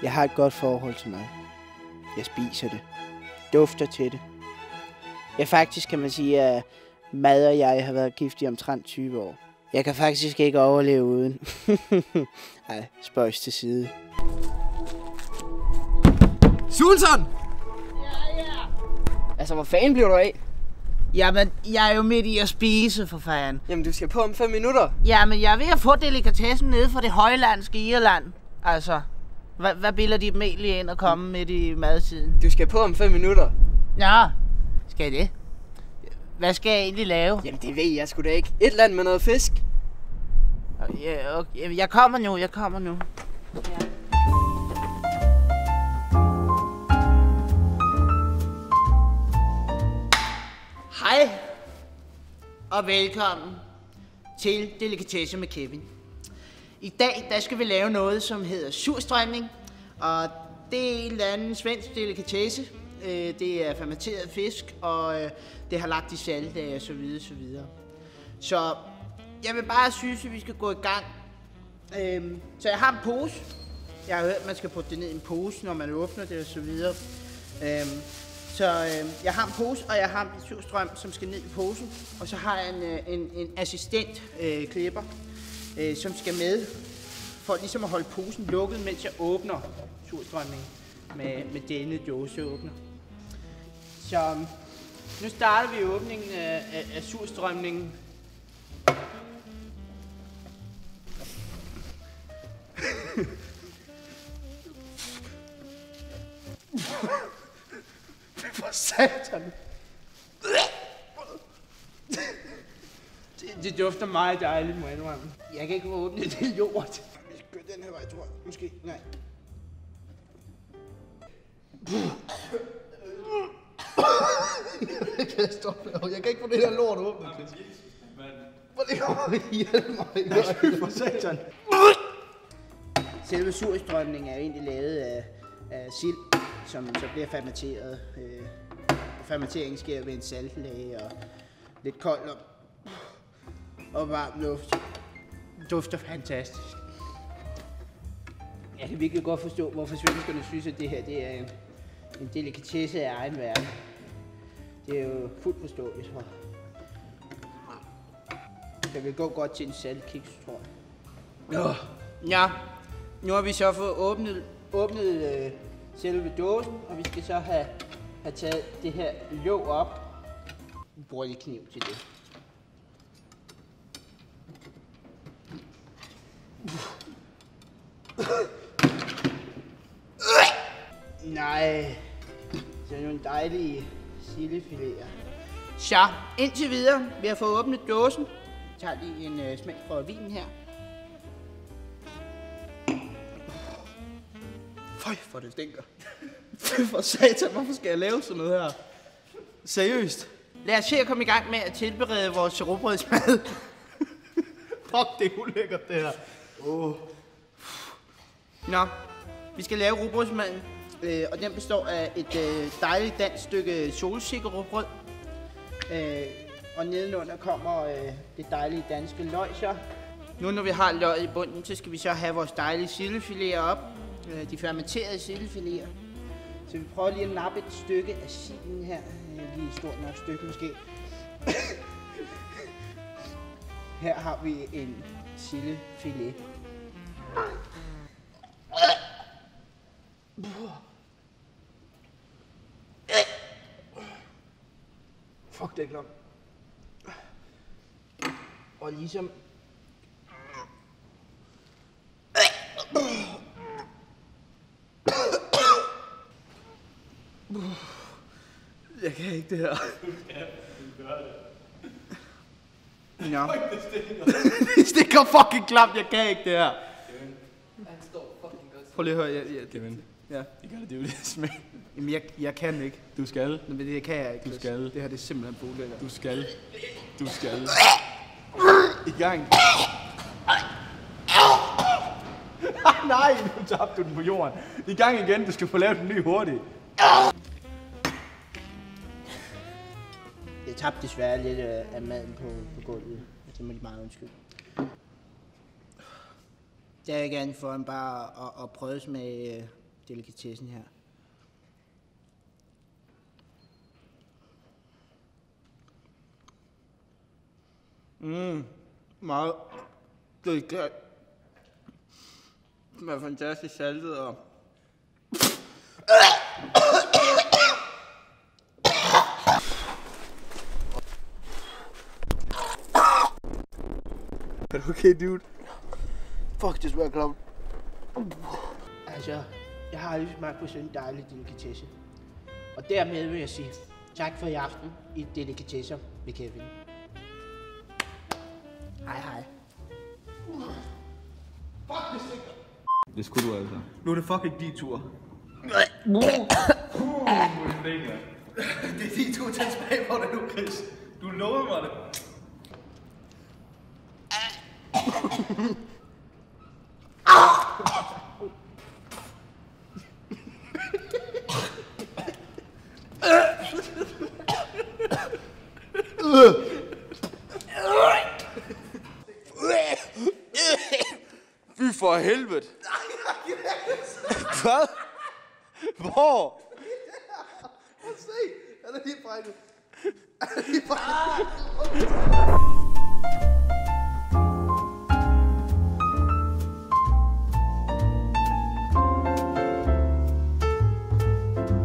Jeg har et godt forhold til mad. Jeg spiser det. Dufter til det. Ja, faktisk kan man sige, at mad og jeg har været gift i omtrent 20 år. Jeg kan faktisk ikke overleve uden. Ej, spøjs til side. Sultan! Ja. Altså, hvor fanden bliver du af? Jamen, jeg er jo midt i at spise, for fanden. Jamen, du skal på om 5 minutter. Jamen, jeg er ved at få delikatessen nede fra det højlandske Irland. Altså, hvad bilder de dem egentlig ind at komme midt i madtiden? Du skal på om 5 minutter. Nå, skal jeg det? Hvad skal jeg egentlig lave? Jamen, det ved jeg sgu da ikke. Et eller andet med noget fisk. Ja, okay. Jeg kommer nu. Ja. Hej og velkommen til Delikatesse med Kevin. I dag der skal vi lave noget, som hedder surstrømning, og det er en eller anden svensk delikatesse. Det er fermenteret fisk, og det har lagt i salte og så videre. Så jeg vil bare synes, at vi skal gå i gang. Så jeg har en pose. Jeg har hørt, at man skal putte det ned i en pose, når man åbner det og så videre. Jeg har en pose, og jeg har en surstrøm, som skal ned i posen. Og så har jeg en assistent klipper, som skal med, for ligesom at holde posen lukket, mens jeg åbner surstrømningen med denne dåseåbner. Så nu starter vi åbningen af surstrømningen. For satan. Det dufter meget dejligt, må jeg indrømme. Jeg kan ikke åbne det lort. Vi skal gå den her vej, tror jeg. Måske. Nej. Jeg kan stoppe. Jeg kan ikke få det her lort åbnet. Hvor det kommer hjælp mig. For satan. Selve surstrømningen er egentlig lavet af sild, som så bliver fermenteret. Fermenteringen sker ved en saltlage og lidt koldt og varm luft. Dufter fantastisk. Jeg kan virkelig godt forstå, hvorfor svenskerne synes, at det her det er en delikatesse af egen verden. Det er jo fuldt forståeligt. Det vil gå godt til en saltkiks, tror jeg. Ja, nu har vi så fået åbnet selve dåsen, og vi skal så have taget det her låg op. Vi bruger lige kniv til det. Nej, det er nogle dejlige sildefiléer. Så, indtil videre, vi har fået åbnet dåsen. Jeg tager lige en smag fra vinen her. Føj, for det stinker. For satan, hvorfor skal jeg lave sådan noget her? Seriøst? Lad os se at komme i gang med at tilberede vores rugbrødsmad. Fuck, det er ulækkert det her. Nå, vi skal lave rugbrødsmaden, og den består af et dejligt dansk stykke solsikkerrugbrød. Og nedenunder kommer det dejlige danske løg så. Nu når vi har løget i bunden, så skal vi så have vores dejlige sildefiléer op. De fermenterede sildefiléer. Så vi prøver lige at nappe et stykke af silden her. Lige et stort nok stykke måske. Her har vi en sildefilet. Fuck, det er klamt. Og ligesom... Jeg kan ikke det her. Du gør det. Ja. Det stikker fucking klamt, jeg kan ikke det her. Kevin. Han står fucking godt. Prøv lige at høre. Kevin. Ja. You gotta do this, man. Jamen, jeg kan ikke. Du skal. Men det kan jeg ikke. Du skal. Det her det er simpelthen bolækkert. Du skal. Du skal. I gang. Nej, nu tabte du den på jorden. I gang igen, du skal få lavet den ny hurtigt. Jeg tabte desværre lidt af maden på gulvet. Det må de meget undskylde. Der vil jeg gerne få en bare at prøve med delikatessen her. Meget delikat. Det er fantastisk saltet og... Er du okay, dude? Fuck, det smager klamt. Altså, jeg har aldrig smagt på sådan en dejlig delikatesse. Og dermed vil jeg sige tak for i aften i Delikatesser med Kevin. Hej hej. Det skulle du altså. Nu er det fucking din tur. Det er din tur til at smage på det nu, Chris. Du lovede mig det. Fy for helvede. Hvad? Hvor? Se, han er lige brækket. Han er lige brækket.